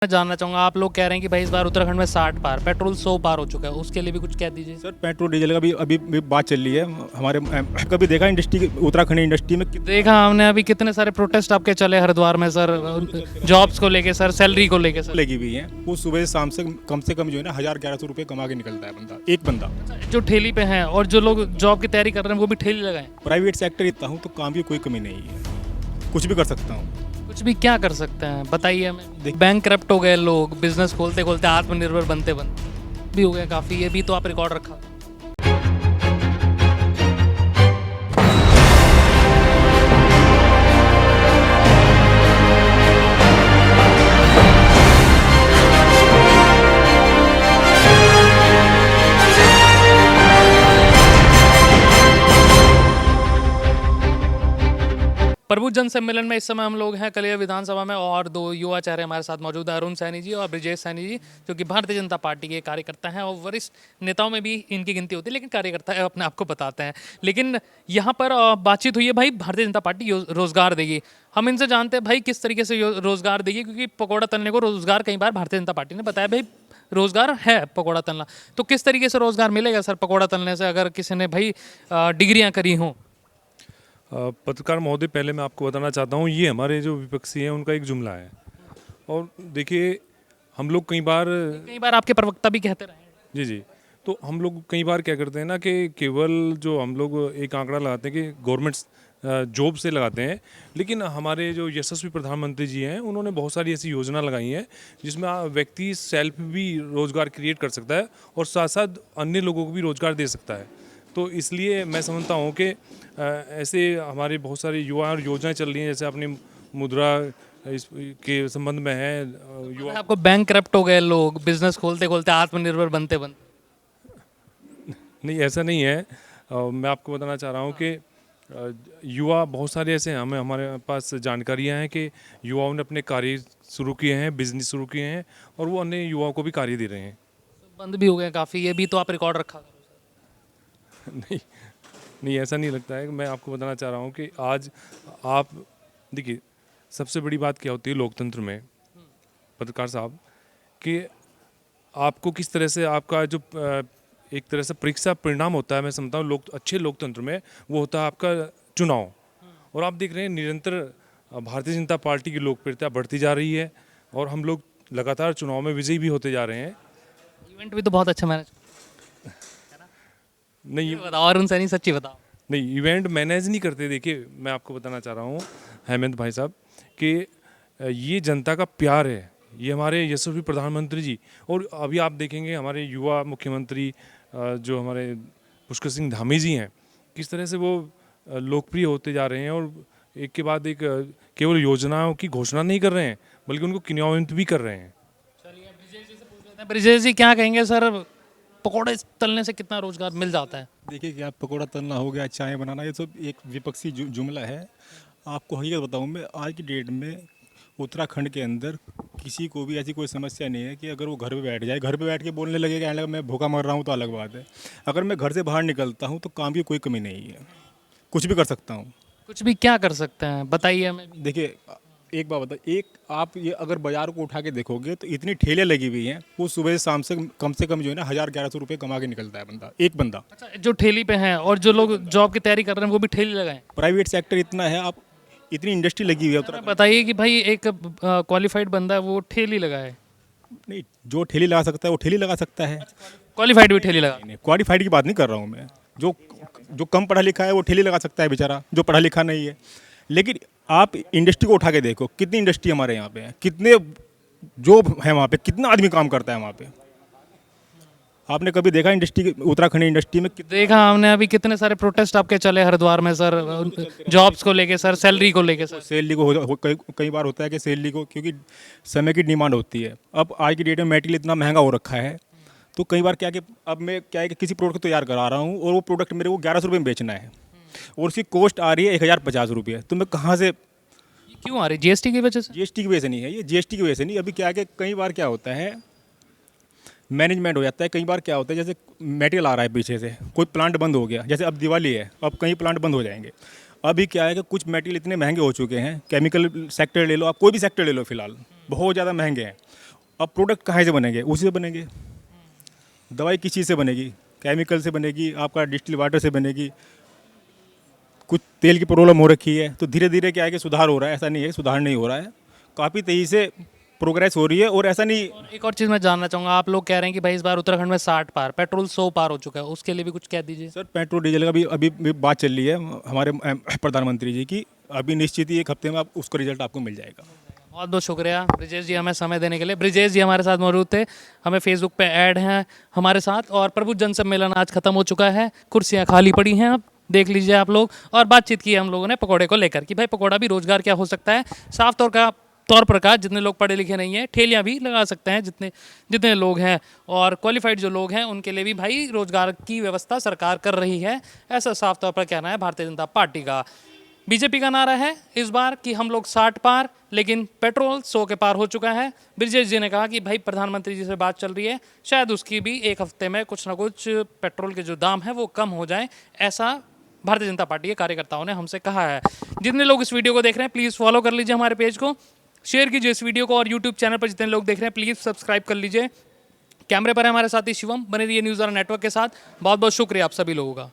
मैं जानना चाहूँगा, आप लोग कह रहे हैं कि भाई इस बार उत्तराखंड में 60 पार, पेट्रोल 100 पार हो चुका है, उसके लिए भी कुछ कह दीजिए। सर पेट्रोल डीजल का भी अभी भी बात चल रही है हमारे कभी देखा इंडस्ट्री उत्तराखंड इंडस्ट्री में देखा हमने अभी कितने सारे प्रोटेस्ट आपके चले हरिद्वार में सर, जॉब्स को लेके सर, सैलरी को लेके सर। लगी हुई है। वो सुबह से शाम से कम जो है ना 1000-1100 रुपये कमा के निकलता है बंदा, एक बंदा। जो ठेली पे हैं और जो लोग जॉब की तैयारी कर रहे हैं वो भी ठेली लगाएं। प्राइवेट सेक्टर इतना हूँ तो काम की कोई कमी नहीं है, कुछ भी कर सकता हूँ। कुछ भी क्या कर सकते हैं बताइए हमें। बैंक करप्ट हो गए लोग, बिजनेस खोलते खोलते आत्मनिर्भर बनते बनते भी हो गए काफ़ी, ये भी तो आप रिकॉर्ड रखा। प्रबुद्ध जन सम्मेलन में इस समय हम लोग हैं कलिया विधानसभा में, और दो युवा चेहरे हमारे साथ मौजूद हैं, अरुण सैनी जी और ब्रिजेश सैनी जी, जो कि भारतीय जनता पार्टी के कार्यकर्ता हैं और वरिष्ठ नेताओं में भी इनकी गिनती होती है, लेकिन कार्यकर्ता अपने आप को बताते हैं। लेकिन यहाँ पर बातचीत हुई है भाई भारतीय जनता पार्टी रोजगार देगी। हम इनसे जानते हैं भाई किस तरीके से रोजगार देगी, क्योंकि पकौड़ा तलने को रोजगार कई बार भारतीय जनता पार्टी ने बताया भाई रोजगार है पकौड़ा तलना। तो किस तरीके से रोजगार मिलेगा सर पकौड़ा तलने से, अगर किसी ने भाई डिग्रियाँ करी हों? पत्रकार महोदय, पहले मैं आपको बताना चाहता हूँ, ये हमारे जो विपक्षी हैं उनका एक जुमला है। और देखिए, हम लोग कई बार आपके प्रवक्ता भी कहते रहे हैं। जी जी, तो हम लोग कई बार क्या करते हैं ना कि केवल जो हम लोग एक आंकड़ा लगाते हैं कि गवर्नमेंट जॉब से लगाते हैं, लेकिन हमारे जो यशस्वी प्रधानमंत्री जी हैं उन्होंने बहुत सारी ऐसी योजना लगाई हैं जिसमें व्यक्ति सेल्फ भी रोज़गार क्रिएट कर सकता है और साथ साथ अन्य लोगों को भी रोज़गार दे सकता है। तो इसलिए मैं समझता हूँ कि ऐसे हमारे बहुत सारे युवा और योजनाएं चल रही हैं, जैसे अपनी मुद्रा इस के संबंध में है। युवा आपको बैंक करप्ट हो गए लोग, बिजनेस खोलते खोलते आत्मनिर्भर बनते बनते। नहीं, ऐसा नहीं है। मैं आपको बताना चाह रहा हूँ कि युवा बहुत सारे ऐसे हैं, हमारे पास जानकारियाँ हैं कि युवाओं ने अपने कार्य शुरू किए हैं, बिजनेस शुरू किए हैं और वो अन्य युवाओं को भी कार्य दे रहे हैं। बंद भी हो गए काफ़ी, ये भी तो आप रिकॉर्ड रखा। नहीं नहीं, ऐसा नहीं लगता है। मैं आपको बताना चाह रहा हूँ कि आज आप देखिए, सबसे बड़ी बात क्या होती है लोकतंत्र में पत्रकार साहब, कि आपको किस तरह से आपका जो एक तरह से परीक्षा परिणाम होता है, मैं समझता हूँ अच्छे लोकतंत्र में वो होता है आपका चुनाव। और आप देख रहे हैं निरंतर भारतीय जनता पार्टी की लोकप्रियता बढ़ती जा रही है और हम लोग लगातार चुनाव में विजयी भी होते जा रहे हैं। इवेंट भी तो बहुत अच्छा मैनेज नहीं बताओ अरुण सैनी, सच्ची बताओ। नहीं, इवेंट मैनेज नहीं करते। देखिए, मैं आपको बताना चाह रहा हूँ हेमंत भाई साहब कि ये जनता का प्यार है, ये हमारे यशस्वी प्रधानमंत्री जी। और अभी आप देखेंगे हमारे युवा मुख्यमंत्री जो हमारे पुष्कर सिंह धामी जी हैं, किस तरह से वो लोकप्रिय होते जा रहे हैं और एक के बाद एक केवल योजनाओं की घोषणा नहीं कर रहे हैं बल्कि उनको क्रियान्वित भी कर रहे हैं। चलिए ब्रिजेश जी से पूछ लेते हैं। ब्रिजेश जी क्या कहेंगे सर, पकौड़े तलने से कितना रोजगार मिल जाता है? देखिए क्या पकौड़ा तलना हो गया, चाय बनाना, ये सब एक विपक्षी जुमला है। आपको हकीकत बताऊँ, मैं आज की डेट में उत्तराखंड के अंदर किसी को भी ऐसी कोई समस्या नहीं है कि अगर वो घर पे बैठ जाए, घर पे बैठ के बोलने लगेगा कहने लगा मैं भूखा मर रहा हूँ तो अलग बात है। अगर मैं घर से बाहर निकलता हूँ तो काम की कोई कमी नहीं है, कुछ भी कर सकता हूँ। कुछ भी क्या कर सकते हैं बताइए हमें। देखिए एक बात बता, एक आप ये अगर बाजार को उठा के देखोगे तो इतनी ठेले लगी हुई हैं, वो सुबह से कम जो है ना 1000-1100 रुपये कमा के निकलता है बंदा, एक बंदा। अच्छा, जो ठेली पे हैं और जो लोग जॉब की तैयारी कर रहे हैं वो भी ठेली लगाएं। प्राइवेट सेक्टर इतना है, आप इतनी इंडस्ट्री लगी हुई है उत्तराखंड। बताइए कि भाई एक क्वालिफाइड बंदा है वो ठेली लगाए। नहीं, जो ठेली लगा सकता है वो ठेली लगा सकता है। क्वालिफाइड भी ठेली लगा। नहीं, क्वालिफाइड की बात नहीं कर रहा हूँ मैं। जो कम पढ़ा लिखा है वो ठेली लगा सकता है बेचारा, जो पढ़ा लिखा नहीं है। लेकिन आप इंडस्ट्री को उठा के देखो, कितनी इंडस्ट्री हमारे यहाँ पे है, कितने जॉब है वहाँ पे, कितना आदमी काम करता है वहाँ पे। आपने कभी देखा इंडस्ट्री, उत्तराखंड इंडस्ट्री में देखा हमने अभी कितने सारे प्रोटेस्ट आपके चले हरिद्वार में सर, जॉब्स को लेके सर, सैलरी को लेके सर। सैलरी को कई बार होता है कि सैलरी को, क्योंकि समय की डिमांड होती है। अब आज की डेट में मटेरियल इतना महंगा हो रखा है, तो कई बार क्या कि अब मैं क्या है कि किसी प्रोडक्ट को तैयार करा रहा हूँ और वो प्रोडक्ट मेरे को 1100 रुपये में बेचना है और उसकी कॉस्ट आ रही है 1050 रुपये। तो मैं कहाँ से, क्यों आ रही? जीएसटी की वजह से? जीएसटी की वजह से नहीं है, ये जीएसटी की वजह से नहीं। अभी क्या है कि कई बार क्या होता है, मैनेजमेंट हो जाता है। कई बार क्या होता है, जैसे मटेरियल आ रहा है पीछे से, कोई प्लांट बंद हो गया, जैसे अब दिवाली है, अब कई प्लांट बंद हो जाएंगे। अभी क्या है कि कुछ मटेरियल इतने महंगे हो चुके हैं, केमिकल सेक्टर ले लो, आप कोई भी सेक्टर ले लो, फिलहाल बहुत ज़्यादा महंगे हैं। अब प्रोडक्ट कहाँ से बनेंगे? उसी से बनेंगे। दवाई किस चीज़ से बनेगी? केमिकल से बनेगी, आपका डिस्टिल वाटर से बनेगी। कुछ तेल की प्रॉब्लम हो रखी है, तो धीरे धीरे क्या है कि सुधार हो रहा है, ऐसा नहीं है सुधार नहीं हो रहा है, काफ़ी तेज़ी से प्रोग्रेस हो रही है। और ऐसा नहीं, एक और चीज़ मैं जानना चाहूँगा, आप लोग कह रहे हैं कि भाई इस बार उत्तराखंड में 60 पार, पेट्रोल 100 पार हो चुका है, उसके लिए भी कुछ कह दीजिए। सर पेट्रोल डीजल का भी अभी भी बात चल रही है हमारे प्रधानमंत्री जी की, अभी निश्चित ही एक हफ्ते में आप उसका रिजल्ट आपको मिल जाएगा। बहुत बहुत शुक्रिया ब्रिजेश जी हमें समय देने के लिए। ब्रिजेश जी हमारे साथ मौजूद थे, हमें फेसबुक पे ऐड हैं हमारे साथ। और प्रबुद्ध जन सम्मेलन आज खत्म हो चुका है, कुर्सियां खाली पड़ी हैं, अब देख लीजिए आप लोग। और बातचीत की हम लोगों ने पकौड़े को लेकर कि भाई पकौड़ा भी रोजगार क्या हो सकता है। साफ तौर पर कहा, जितने लोग पढ़े लिखे नहीं हैं ठेलियाँ भी लगा सकते हैं, जितने जितने लोग हैं और क्वालिफाइड जो लोग हैं उनके लिए भी भाई रोजगार की व्यवस्था सरकार कर रही है, ऐसा साफ तौर पर कहना है भारतीय जनता पार्टी का। बीजेपी का नारा है इस बार कि हम लोग 60 पार, लेकिन पेट्रोल 100 के पार हो चुका है। ब्रिजेश जी ने कहा कि भाई प्रधानमंत्री जी से बात चल रही है, शायद उसकी भी एक हफ्ते में कुछ ना कुछ पेट्रोल के जो दाम है वो कम हो जाए, ऐसा भारतीय जनता पार्टी के कार्यकर्ताओं ने हमसे कहा है। जितने लोग इस वीडियो को देख रहे हैं प्लीज़ फॉलो कर लीजिए हमारे पेज को, शेयर कीजिए इस वीडियो को, और यूट्यूब चैनल पर जितने लोग देख रहे हैं प्लीज़ सब्सक्राइब कर लीजिए। कैमरे पर है हमारे साथी शिवम, बने रहिए न्यूज़ और नेटवर्क के साथ। बहुत बहुत शुक्रिया आप सभी लोगों का।